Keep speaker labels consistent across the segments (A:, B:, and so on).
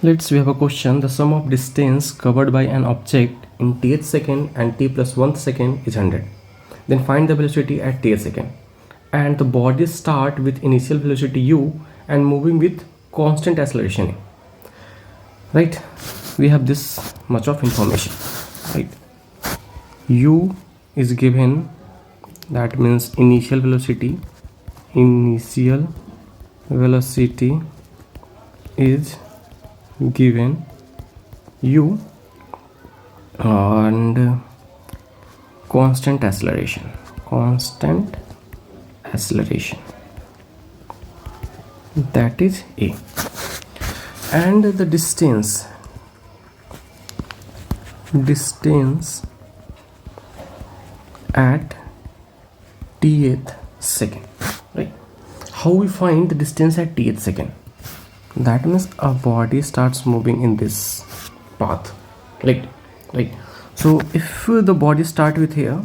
A: Let's we have a question. The sum of distance covered by an object in tth second and t plus 1th second is 100. Then find the velocity at tth second. And the bodies start with initial velocity u and moving with constant acceleration. Right? We have this much of information. Right? U is given, that means initial velocity. Initial velocity is given u and constant acceleration that is a, and the distance at tth second. Right? How we find the distance at tth second? That means a body starts moving in this path, right? So if the body start with here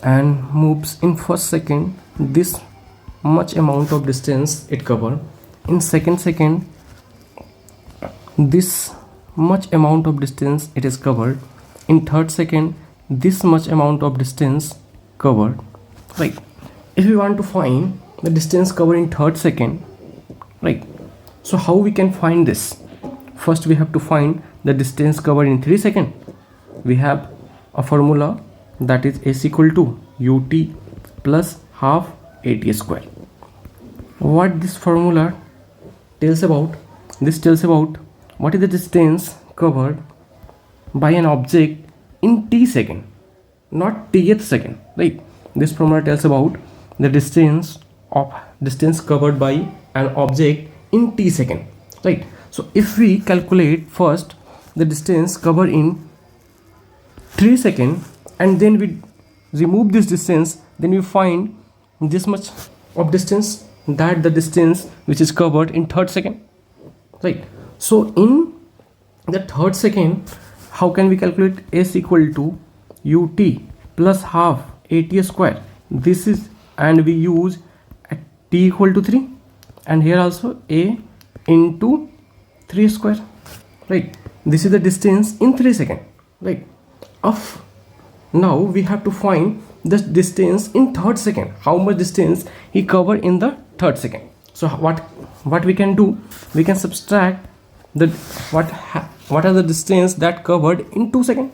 A: and moves in first second, this much amount of distance it cover. In second, this much amount of distance it is covered. In third second, this much amount of distance covered. Right? If we want to find the distance covered in third second, right? So how we can find this? First we have to find the distance covered in 3 seconds. We have a formula, that is s equal to ut plus half at square. What this formula tells about? This tells about what is the distance covered by an object in t second, not tth second. Right? This formula tells about the distance covered by an object in t second. Right? So if we calculate first the distance covered in 3 seconds and then we remove this distance, then we find this much of distance, that the distance which is covered in third second. Right? So in the third second, how can we calculate? S equal to ut plus half at square. This is, and we use at t equal to 3, and here also a into 3 square. Right? This is the distance in 3 seconds. Right? Now we have to find the distance in third second. How much distance he covered in the third second? So what we can do? We can subtract the what are the distance that covered in 2 seconds.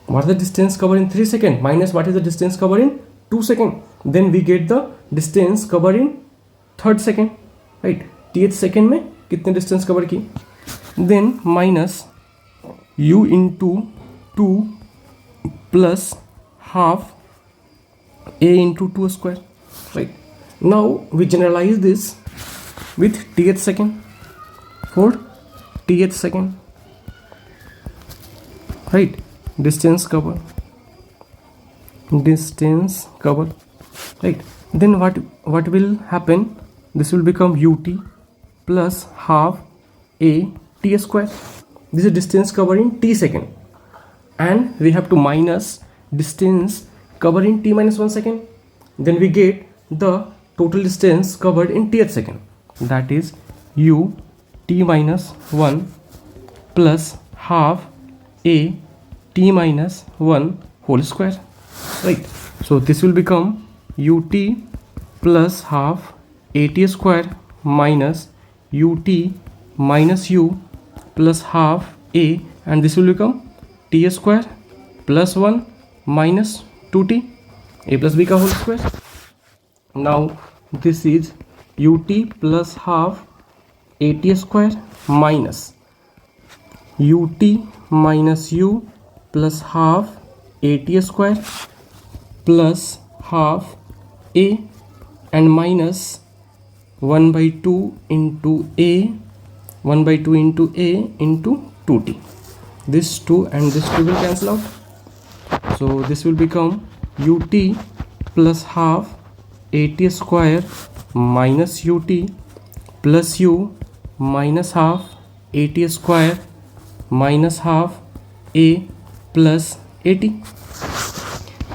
A: What is the distance covered in 3 seconds minus what is the distance covered in 2 seconds? Then we get the distance covered in third second. Right, tth second में कितने distance cover की. Then minus u into 2 plus half a into 2 square. Right, now we generalize this with tth second for tth second. Right, distance cover. Right, then what will happen? This will become ut plus half a t square. This is distance covered in t second, and we have to minus distance covered in t minus 1 second. Then we get the total distance covered in tth second, that is u t minus 1 plus half a t minus 1 whole square. Right, so this will become ut plus half at square minus ut minus u plus half a, and this will become t square plus 1 minus 2t, a plus b ka whole square. Now this is ut plus half at square minus ut minus u plus half at square plus half a and minus 1 by 2 into a, 1 by 2 into a into 2t. This 2 and this 2 will cancel out. So this will become ut plus half at square minus ut plus u minus half at square minus half a plus at.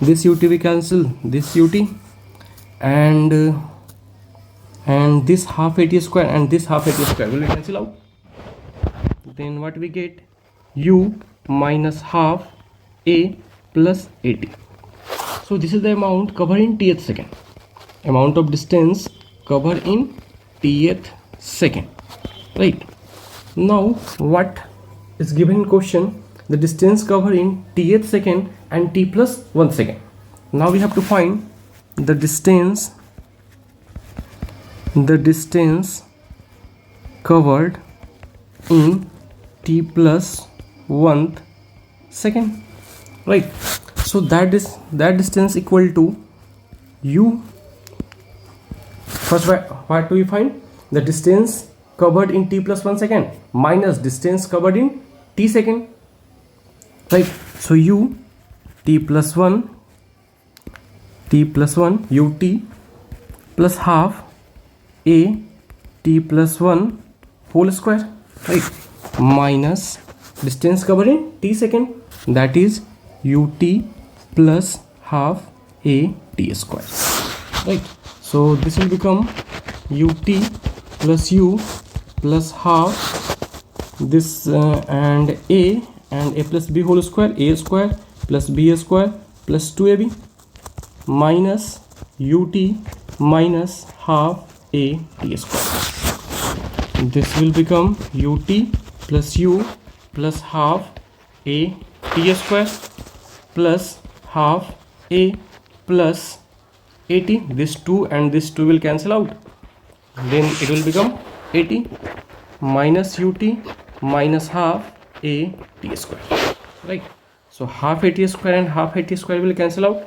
A: This ut we cancel this ut, and this half at square and this half at square will cancel out. then what we get? U minus half A plus 80. So this is the amount covered in tth second. Amount of distance covered in tth second. Right. Now what is given in question? The distance covered in tth second and t plus 1 second. Now we have to find the distance covered in t plus 1 second, right? So that distance equal to u. First, what do we find? The distance covered in t plus 1 second minus distance covered in t second, right? So u t plus 1 ut plus half a t plus 1 whole square, right? Minus distance covered in t second, that is ut plus half a t square, right? So this will become ut plus u plus half this and a plus b whole square, a square plus b square plus 2ab minus ut minus half a t square. This will become ut plus u plus half a t square plus half a plus 80. This 2 and this 2 will cancel out. Then it will become 80 minus ut minus half a t square, right? So half a t square and half a t square will cancel out.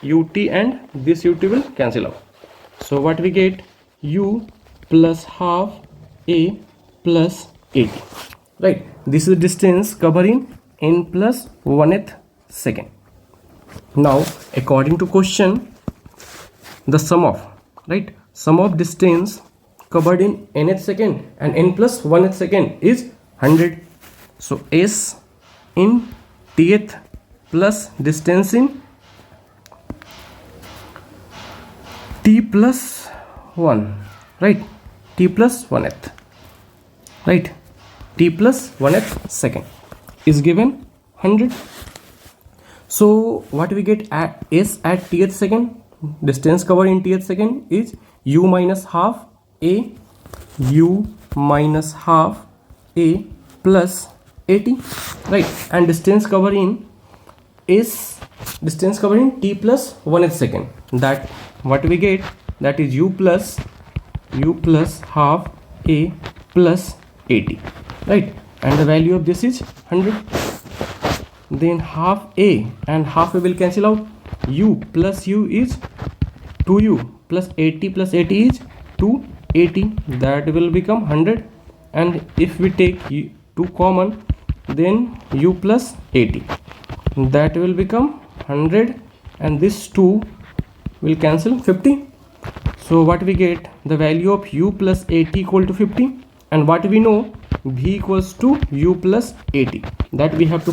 A: Ut and this ut will cancel out. So what we get? U plus half a plus 80, right? This is distance covering n plus 1th second. Now according to question, the sum of distance covered in nth second and n plus 1th second is 100. So s in tth plus distance in t plus 1, right? T plus 1th, right? T plus 1th second is given 100. So what we get at s at tth second, distance covered in tth second is u minus half a plus 80, right? And distance covered in t plus 1th second, that what we get, that is u plus half a plus 80, right? And the value of this is 100. Then half a and half a will cancel out. U plus u is 2u plus 80 is 280, that will become 100. And if we take 2 common, then u plus 80, that will become 100, and this 2 will cancel 50. So what we get? The value of u plus 80 equal to 50, and what we know, v equals to u plus 80, that we have to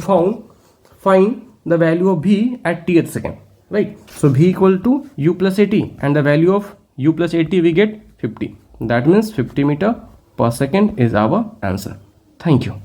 A: find the value of v at tth second, right? So v equal to u plus 80, and the value of u plus 80 we get 50. That means 50 meter per second is our answer. Thank you.